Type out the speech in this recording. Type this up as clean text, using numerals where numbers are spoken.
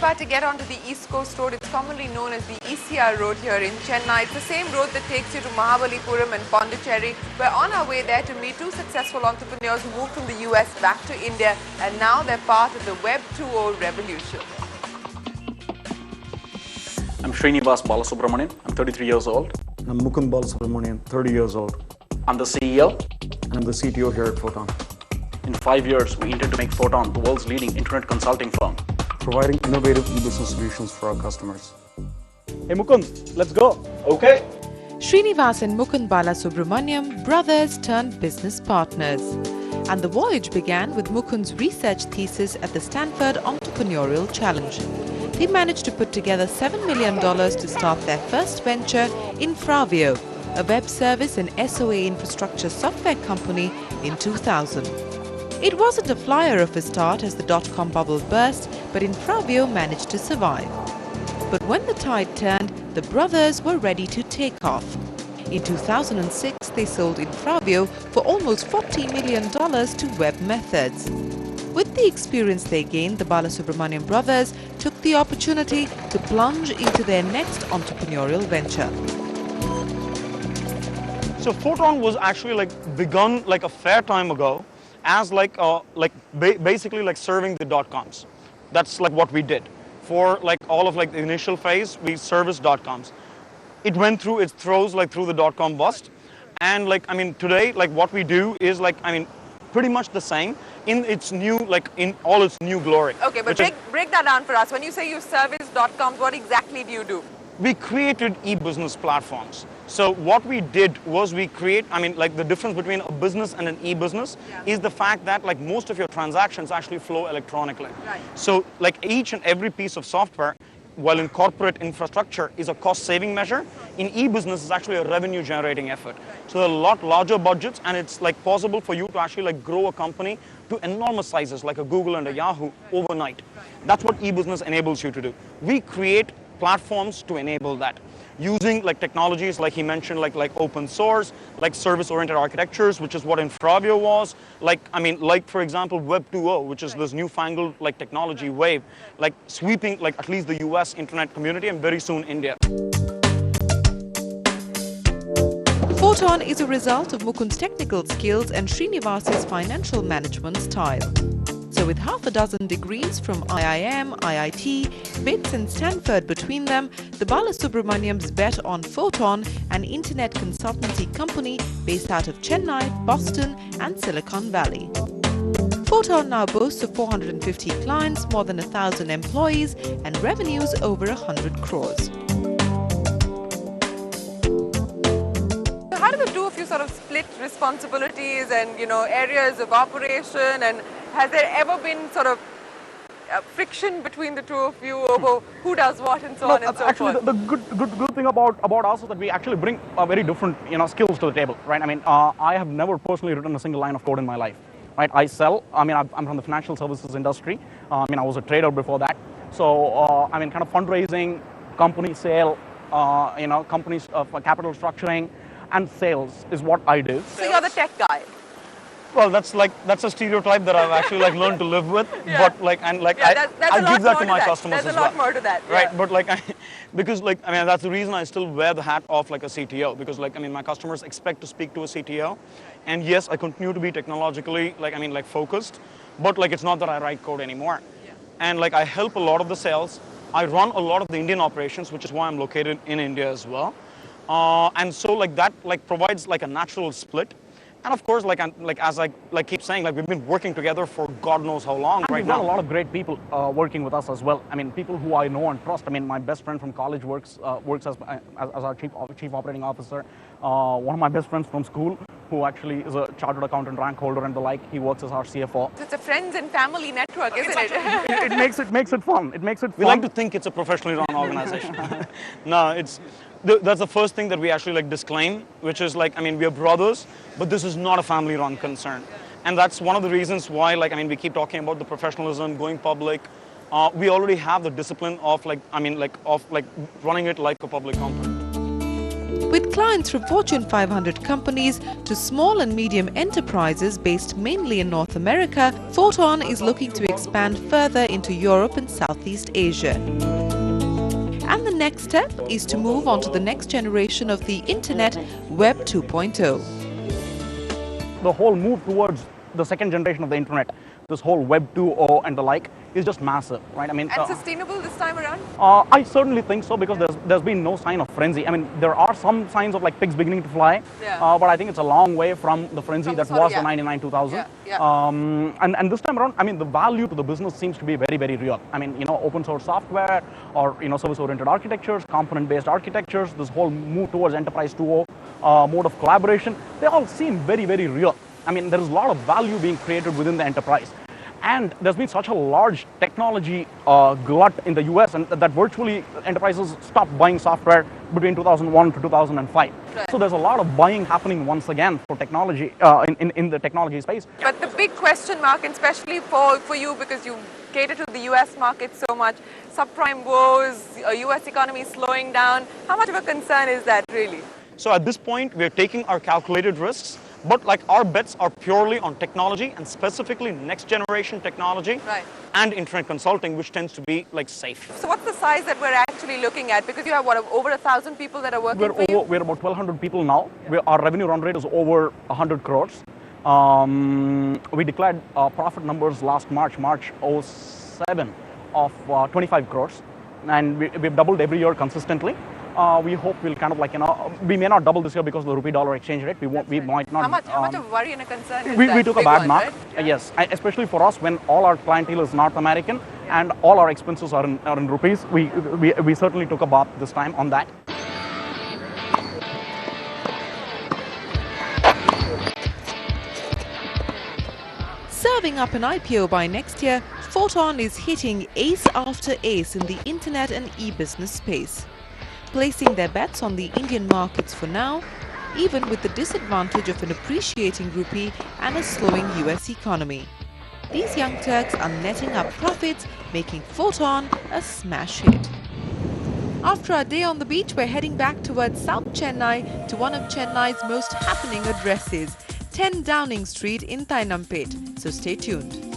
about to get onto the East Coast Road. It's commonly known as the ECR Road here in Chennai. It's the same road that takes you to Mahabalipuram and Pondicherry. We're on our way there to meet two successful entrepreneurs who moved from the US back to India, and now they're part of the Web 2.0 revolution. I'm Srinivas Balasubramanian. I'm 33 years old. I'm Mukund Balasubramanian, 30 years old. I'm the CEO. And I'm the CTO here at Photon. In 5 years, we intend to make Photon the world's leading internet consulting firm, providing innovative e-business solutions for our customers. Hey Mukund, let's go. Okay. Srinivas and Mukund Balasubramaniam, brothers turned business partners. And the voyage began with Mukund's research thesis at the Stanford Entrepreneurial Challenge. They managed to put together $7 million to start their first venture, Infravio, a web service and SOA infrastructure software company, in 2000. It wasn't a flyer of a start as the dot-com bubble burst, but Infravio managed to survive. But when the tide turned, the brothers were ready to take off. In 2006, they sold Infravio for almost $40 million to Web Methods. With the experience they gained, the Balasubramanian brothers took the opportunity to plunge into their next entrepreneurial venture. So Photon was actually begun a fair time ago as basically serving the dot-coms. That's what we did. For all of the initial phase, we serviced dot-coms. It went through its throes through the dot-com bust, and today what we do is pretty much the same in its new in all its new glory. Okay, but break that down for us. When you say you service dot-coms, what exactly do you do? We created e-business platforms. So what we did was we create, the difference between a business and an e-business is the fact that most of your transactions actually flow electronically. Right. So each and every piece of software, while in corporate infrastructure is a cost-saving measure, in e-business is actually a revenue-generating effort. Right. So there are a lot larger budgets, and it's possible for you to actually grow a company to enormous sizes like a Google and a Yahoo overnight. Right. That's what e-business enables you to do. We create platforms to enable that, using technologies he mentioned, like open source, service-oriented architectures, which is what Infravio was, for example Web 2.0, which is this newfangled technology wave, sweeping at least the US internet community and very soon India. Photon is a result of Mukund's technical skills and Srinivas's financial management style. So with half a dozen degrees from IIM, IIT, BITS and Stanford between them, the Balasubramaniams bet on Photon, an internet consultancy company based out of Chennai, Boston and Silicon Valley. Photon now boasts of 450 clients, more than 1,000 employees and revenues over 100 crores. So how do the two of you sort of split responsibilities and, areas of operation, and has there ever been sort of friction between the two of you over who does what and so on and so actually, forth? the good thing about us is that we actually bring very different skills to the table, right? I have never personally written a single line of code in my life, right? I sell. I'm from the financial services industry. I was a trader before that. So kind of fundraising, company sale, companies for capital structuring, and sales is what I do. So you're the tech guy. Well, that's a stereotype that I've actually learned to live with. Yeah. But that's I give that to my customers There's as a lot well. more to that. Right, Yeah. but because that's the reason I still wear the hat of a CTO, because my customers expect to speak to a CTO, and yes, I continue to be technologically focused, but it's not that I write code anymore. Yeah. And I help a lot of the sales. I run a lot of the Indian operations, which is why I'm located in India as well. And so that provides a natural split. And of course, as I keep saying, we've been working together for God knows how long and right we've now. got a lot of great people working with us as well. People who I know and trust. My best friend from college works as our chief operating officer. One of my best friends from school, who actually is a chartered accountant rank holder and the like, he works as our CFO. So it's a friends and family network, isn't it? It makes it fun. It makes it fun. We like to think it's a professionally run organization. No, that's the first thing that we actually disclaim, which is we are brothers, but this is not a family-run concern. And that's one of the reasons why we keep talking about the professionalism, going public. We already have the discipline of running it like a public company. With clients from Fortune 500 companies to small and medium enterprises based mainly in North America, Photon is looking to expand further into Europe and Southeast Asia. And the next step is to move on to the next generation of the Internet, Web 2.0. The whole move towards the second generation of the internet, this whole Web 2.0 and the like, is just massive, right? I mean, And sustainable this time around? I certainly think so, because there's been no sign of frenzy. I mean, there are some signs of like pigs beginning to fly, Yeah. but I think it's a long way from the frenzy that was the 99 2000. Yeah. And this time around, I mean, the value to the business seems to be very, very real. I mean, open source software, or service-oriented architectures, component-based architectures, this whole move towards enterprise 2.0 mode of collaboration, they all seem very, very real. I mean, there is a lot of value being created within the enterprise. And there's been such a large technology glut in the US, and that virtually enterprises stopped buying software between 2001 to 2005. Right. So there's a lot of buying happening once again for technology in the technology space. But the big question mark, and especially for you, because you cater to the US market so much, subprime woes, US economy slowing down, how much of a concern is that really? So at this point, we're taking our calculated risks, but like our bets are purely on technology, and specifically next generation technology, Right. and internet consulting, which tends to be like safe. So what's the size that we're actually looking at? Because you have what, over 1,000 people that are working for you? We're about 1,200 people now. Our revenue run rate is over 100 crores. We declared profit numbers last March 07, of 25 crores. And we've doubled every year consistently. We hope we'll kind of we may not double this year because of the rupee-dollar exchange rate. We might not. How much of a worry and a concern is we that? took a Big bad one, knock, right? yes, especially for us when all our clientele is North American and all our expenses are in rupees. We certainly took a bath this time on that. Serving up an IPO by next year, Photon is hitting ace after ace in the internet and e-business space, placing their bets on the Indian markets for now, even with the disadvantage of an appreciating rupee and a slowing US economy. These young Turks are netting up profits, making Photon a smash hit. After our day on the beach, we're heading back towards South Chennai to one of Chennai's most happening addresses, 10 Downing Street in Thainampet. So stay tuned.